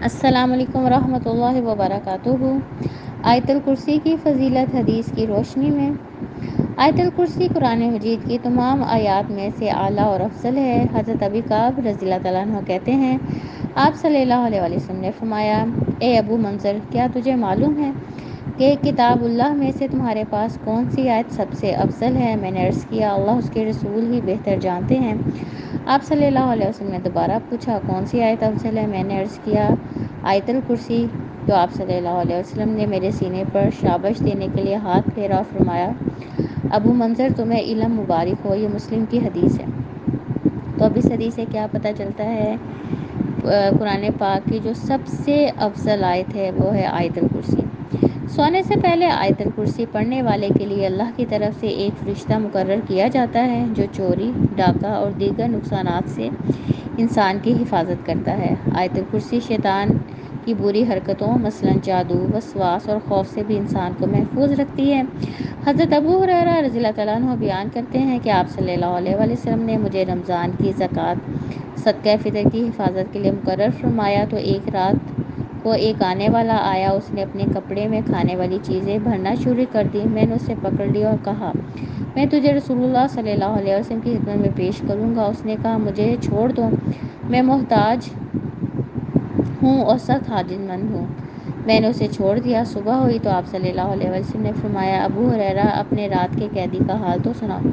السلام علیکم ورحمۃ اللہ وبرکاتہ۔ آیت الکرسی کی فضیلت حدیث کی روشنی میں۔ آیت الکرسی قرآن مجید کی تمام آیات میں سے اعلیٰ اور افضل ہے۔ حضرت ابی کعب رضی اللہ تعالیٰ عنہ کہتے ہیں، آپ صلی اللہ علیہ وسلم نے فرمایا، اے ابو منذر، کیا تجھے معلوم ہے کہ کتاب اللہ میں سے تمہارے پاس کون سی آیت سب سے افضل ہے؟ میں نے عرض کیا، اللہ اس کے رسول ہی بہتر جانتے ہیں۔ آپ صلی اللہ علیہ وسلم نے دوبارہ پوچھا، کون سی آیت افضل ہے؟ میں نے عرض کیا، آیت الکرسی۔ تو آپ صلی اللہ علیہ وسلم نے میرے سینے پر شابش دینے کے لیے ہاتھ پھیرا اور فرمایا، ابو منذر، تمہیں علم مبارک ہو، یہ مسلم کی حدیث ہے۔ تو اب اس حدیث سے کیا پتہ چلتا ہے؟ قرآن پاک کی جو سب سے افضل آیت ہے وہ ہے آیت الکرسی۔ سونے سے پہلے آیت الکرسی پڑھنے والے کے لیے اللہ کی طرف سے ایک فرشتہ مقرر کیا جاتا ہے جو چوری، ڈاکہ اور دیگر نقصانات سے انسان کی حفاظت کرتا ہے۔ آیت الکرسی شیطان کی بری حرکتوں مثلاً جادو، وسواس اور خوف سے بھی انسان کو محفوظ رکھتی ہے۔ حضرت ابو ہریرہ رضی اللہ تعالیٰ عنہ بیان کرتے ہیں کہ آپ صلی اللہ علیہ وسلم نے مجھے رمضان کی زکوٰۃ، صدقہ فطر کی حفاظت کے لیے مقرر فرمایا تو ایک رات کو ایک آنے والا آیا، اس نے اپنے کپڑے میں کھانے والی چیزیں بھرنا شروع کر دی۔ میں نے اسے پکڑ لیا اور کہا، میں تجھے رسول اللہ صلی اللہ علیہ وسلم کی خدمت میں پیش کروں گا۔ اس نے کہا، مجھے چھوڑ دو، میں محتاج ہوں اور سخت حاجت مند ہوں۔ میں نے اسے چھوڑ دیا۔ صبح ہوئی تو آپ صلی اللہ علیہ وسلم نے فرمایا، ابو ہریرہ، اپنے رات کے قیدی کا حال تو سناؤ۔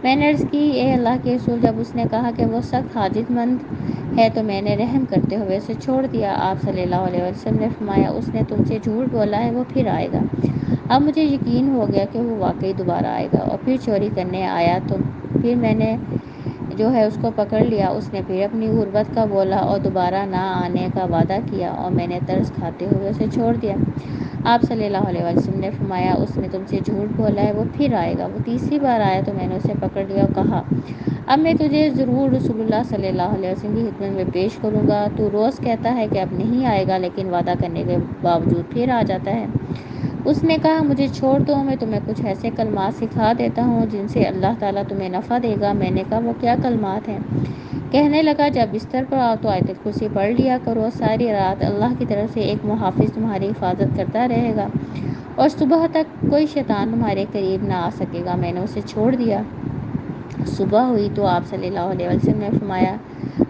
میں نے عرض کی، اے اللہ کے رسول، جب اس نے کہا کہ وہ سخت حاجت مند ہے تو میں نے رحم کرتے ہوئے اسے چھوڑ دیا۔ آپ صلی اللہ علیہ وسلم نے فرمایا، اس نے تم سے جھوٹ بولا ہے، وہ پھر آئے گا۔ اب مجھے یقین ہو گیا کہ وہ واقعی دوبارہ آئے گا اور پھر چوری کرنے آیا تو پھر میں نے جو ہے اس کو پکڑ لیا۔ اس نے پھر اپنی غربت کا بولا اور دوبارہ نہ آنے کا وعدہ کیا اور میں نے ترس کھاتے ہوئے اسے چھوڑ دیا۔ آپ صلی اللہ علیہ وسلم نے فرمایا، اس نے تم سے جھوٹ بولا ہے، وہ پھر آئے گا۔ وہ تیسری بار آیا تو میں نے اسے پکڑ لیا اور کہا، اب میں تجھے ضرور رسول اللہ صلی اللہ علیہ وسلم کی خدمت میں پیش کروں گا۔ تو روز کہتا ہے کہ اب نہیں آئے گا لیکن وعدہ کرنے کے باوجود پھر آ جاتا ہے۔ اس نے کہا، مجھے چھوڑ دو، میں تمہیں کچھ ایسے کلمات سکھا دیتا ہوں جن سے اللہ تعالیٰ تمہیں نفع دے گا۔ میں نے کہا، وہ کیا کلمات ہیں؟ کہنے لگا، جب بستر پر آؤ تو آیت الکرسی پڑھ لیا کرو، ساری رات اللہ کی طرف سے ایک محافظ تمہاری حفاظت کرتا رہے گا اور صبح تک کوئی شیطان تمہارے قریب نہ آ سکے گا۔ میں نے اسے چھوڑ دیا۔ صبح ہوئی تو آپ صلی اللہ علیہ وسلم نے فرمایا،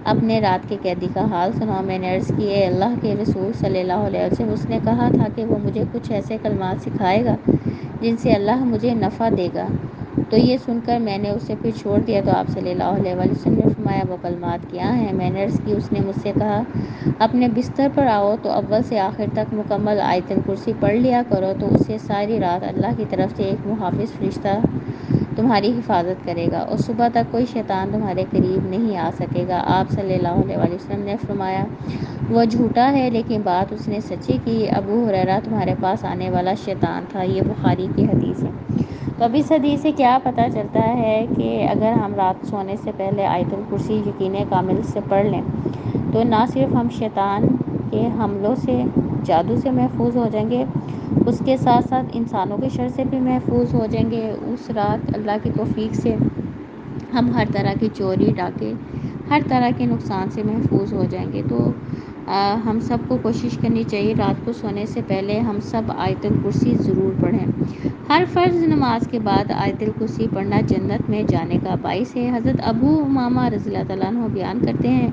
اپنے رات کے قیدی کا حال سناؤ۔ میں نے عرض کی، اے اللہ کے رسول صلی اللہ علیہ وسلم، اس نے کہا تھا کہ وہ مجھے کچھ ایسے کلمات سکھائے گا جن سے اللہ مجھے نفع دے گا۔ تو یہ سن کر میں نے اسے پھر چھوڑ دیا۔ تو آپ صلی اللہ علیہ وسلم نے فرمایا، وہ کلمات کیا ہیں؟ میں نے عرض کی، اس نے مجھ سے کہا، اپنے بستر پر آؤ تو اول سے آخر تک مکمل آیت الکرسی پڑھ لیا کرو، تو اس سے ساری رات اللہ کی طرف سے ایک محافظ فرشتہ تمہاری حفاظت کرے گا اور صبح تک کوئی شیطان تمہارے قریب نہیں آ سکے گا۔ آپ صلی اللہ علیہ وسلم نے فرمایا، وہ جھوٹا ہے لیکن بات اس نے سچی کی، ابو ہریرہ تمہارے پاس آنے والا شیطان تھا۔ یہ بخاری کی حدیث ہے۔ تو اب اس حدیث سے کیا پتہ چلتا ہے کہ اگر ہم رات سونے سے پہلے آیت الکرسی یقین کامل سے پڑھ لیں تو نہ صرف ہم شیطان کے حملوں سے، جادو سے محفوظ ہو جائیں گے، اس کے ساتھ ساتھ انسانوں کے شر سے بھی محفوظ ہو جائیں گے۔ اس رات اللہ کی توفیق سے ہم ہر طرح کی چوری، ڈاکے، ہر طرح کے نقصان سے محفوظ ہو جائیں گے۔ تو ہم سب کو کوشش کرنی چاہیے رات کو سونے سے پہلے ہم سب آیت الکرسی ضرور پڑھیں۔ ہر فرض نماز کے بعد آیت الکرسی پڑھنا جنت میں جانے کا باعث ہے۔ حضرت ابو امامہ رضی اللہ تعالیٰ عنہ بیان کرتے ہیں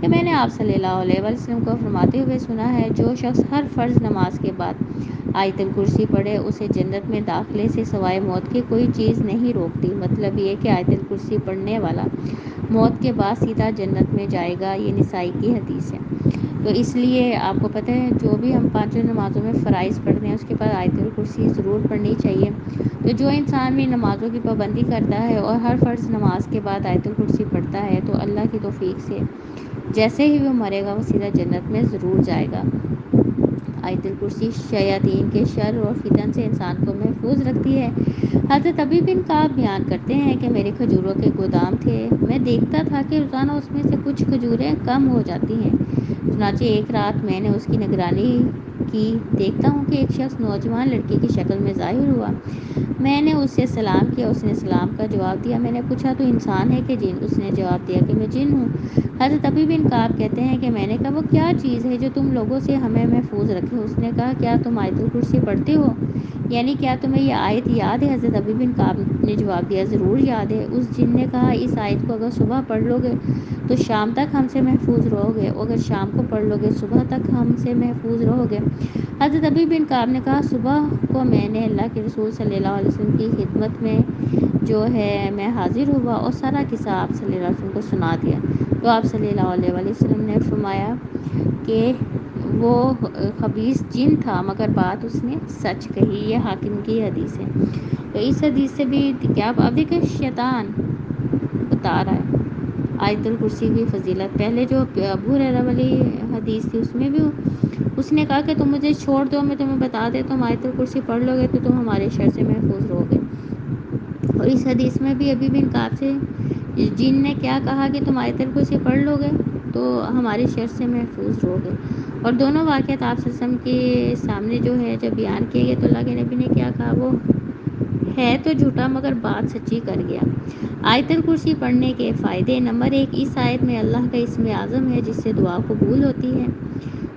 کہ میں نے آپ صلی اللہ علیہ وسلم کو فرماتے ہوئے سنا ہے، جو شخص ہر فرض نماز کے بعد آیت الکرسی پڑھے اسے جنت میں داخلے سے سوائے موت کی کوئی چیز نہیں روکتی۔ مطلب یہ کہ آیت الکرسی پڑھنے والا موت کے بعد سیدھا جنت میں جائے گا۔ یہ نسائی کی حدیث ہے۔ تو اس لیے آپ کو پتہ ہے جو بھی ہم پانچوں نمازوں میں فرائض پڑھتے ہیں اس کے بعد آیت الکرسی ضرور پڑھنی چاہیے۔ تو جو انسان بھی نمازوں کی پابندی کرتا ہے اور ہر فرض نماز کے بعد آیت الکرسی پڑھتا ہے تو اللہ کی توفیق سے جیسے ہی وہ مرے گا وہ سیدھا جنت میں ضرور جائے گا۔ آیت الکرسی شیاطین کے شر اور فتن سے انسان کو محفوظ رکھتی ہے۔ حضرت ابی بن کعب بیان کرتے ہیں کہ میرے کھجوروں کے گودام تھے، میں دیکھتا تھا کہ روزانہ اس میں سے کچھ کھجوریں کم ہو جاتی ہیں۔ چنانچہ ایک رات میں نے اس کی نگرانی کی، دیکھتا ہوں کہ ایک شخص نوجوان لڑکے کی شکل میں ظاہر ہوا۔ میں نے اس سے سلام کیا، اس نے سلام کا جواب دیا۔ میں نے پوچھا تو انسان ہے کہ جن؟ اس نے جواب دیا کہ میں جن ہوں۔ حضرت ابی بن کعب کہتے ہیں کہ میں نے کہا وہ کیا چیز ہے جو تم لوگوں سے ہمیں محفوظ رکھے؟ اس نے کہا کیا تم آیت الکرسی پڑھتے ہو؟ یعنی کیا تمہیں یہ آیت یاد ہے؟ حضرت ابی بن کعب نے جواب دیا ضرور یاد ہے۔ اس جن نے کہا اس آیت کو اگر صبح پڑھ لو گے تو شام تک ہم سے محفوظ رہو گے، اگر شام کو پڑھ لو گے صبح تک ہم سے محفوظ رہو گے۔ حضرت ابی بن کعب نے کہا صبح کو میں نے اللہ کے رسول صلی اللہ علیہ وسلم کی خدمت میں جو ہے میں حاضر ہوا اور سارا قصہ آپ صلی اللہ علیہ وسلم کو سنا دیا، تو آپ صلی اللہ علیہ وسلم نے فرمایا کہ وہ خبیث جن تھا مگر بات اس نے سچ کہی۔ یہ حاکم کی حدیث ہے۔ تو اس حدیث سے بھی کیا اب دیکھیں شیطان بتا رہا ہے آیت الکرسی کی فضیلت۔ پہلے جو ابو ہریرہ والی حدیث تھی اس میں بھی اس نے کہا کہ تم مجھے چھوڑ دو، میں تمہیں بتا دیتا ہوں آیت الکرسی پڑھ لو گے تو تم ہمارے شر سے محفوظ رہو گے۔ اور اس حدیث میں بھی ابی بن کعب سے جن نے کیا کہا کہ تم آیت الکرسی پڑھ لو گے تو ہمارے شر سے محفوظ رہو گے۔ اور دونوں واقعات آپ صلی اللہ علیہ وسلم کے سامنے جو ہے جب بیان کیے گئے تو اللہ کے نبی نے کیا کہا، وہ ہے تو جھوٹا مگر بات سچی کر گیا۔ آیت الکرسی پڑھنے کے فائدے: نمبر 1، اس آیت میں اللہ کا اسم اعظم ہے جس سے دعا قبول ہوتی ہے۔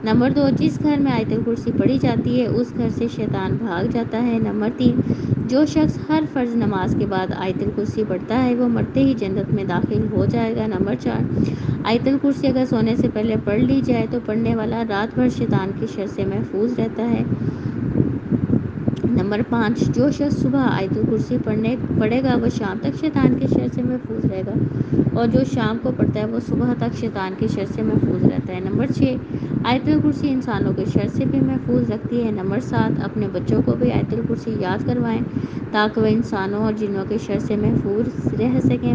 نمبر 2، جس گھر میں آیت الکرسی پڑھی جاتی ہے اس گھر سے شیطان بھاگ جاتا ہے۔ نمبر 3، جو شخص ہر فرض نماز کے بعد آیت الکرسی پڑھتا ہے وہ مرتے ہی جنت میں داخل ہو جائے گا۔ نمبر 4، آیت الکرسی اگر سونے سے پہلے پڑھ لی جائے تو پڑھنے والا رات بھر شیطان کی شر سے محفوظ رہتا ہے۔ نمبر 5، جو شخص صبح آیت الکرسی پڑھے گا وہ شام تک شیطان کے شر سے محفوظ رہے گا، اور جو شام کو پڑھتا ہے وہ صبح تک شیطان کے شر سے محفوظ رہتا ہے۔ نمبر 6، آیت الکرسی انسانوں کے شر سے بھی محفوظ رکھتی ہے۔ نمبر 7، اپنے بچوں کو بھی آیت الکرسی یاد کروائیں تاکہ وہ انسانوں اور جنوں کے شر سے محفوظ رہ سکیں۔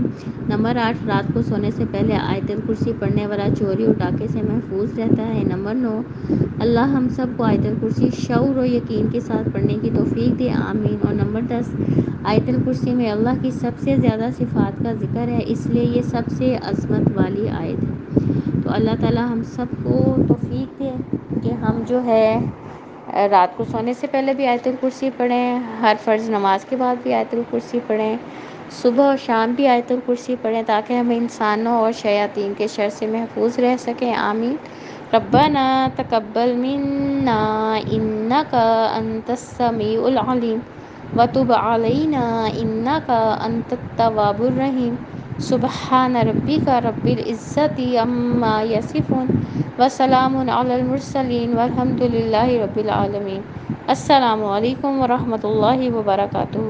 نمبر 8، رات کو سونے سے پہلے آیت الکرسی پڑھنے والا چوری اور ڈاکے سے محفوظ رہتا ہے۔ نمبر 9، اللہ ہم سب کو آیت الکرسی شعور و یقین کے ساتھ پڑھنے کی توفیق دے، آمین۔ اور نمبر 10، آیت الکرسی میں اللہ کی سب سے زیادہ صفات کا ذکر ہے، اس لیے یہ سب سے عظمت والی آیت ہے۔ تو اللہ تعالی ہم سب کو توفیق دے کہ ہم جو ہے رات کو سونے سے پہلے بھی آیت الکرسی پڑھیں، ہر فرض نماز کے بعد بھی آیت الکرسی پڑھیں، صبح اور شام بھی آیت الکرسی پڑھیں تاکہ ہم انسانوں اور شیاطین کے شر سے محفوظ رہ سکیں، آمین۔ ربنا تقبل منا انک انت السمیع العلیم وتب علینا انک انت التواب الرحیم۔ سبحان ربک رب العزت عما یصفون وسلام علی المرسلین والحمد للہ رب العالمین۔ السلام علیکم ورحمۃ اللہ وبرکاتہ۔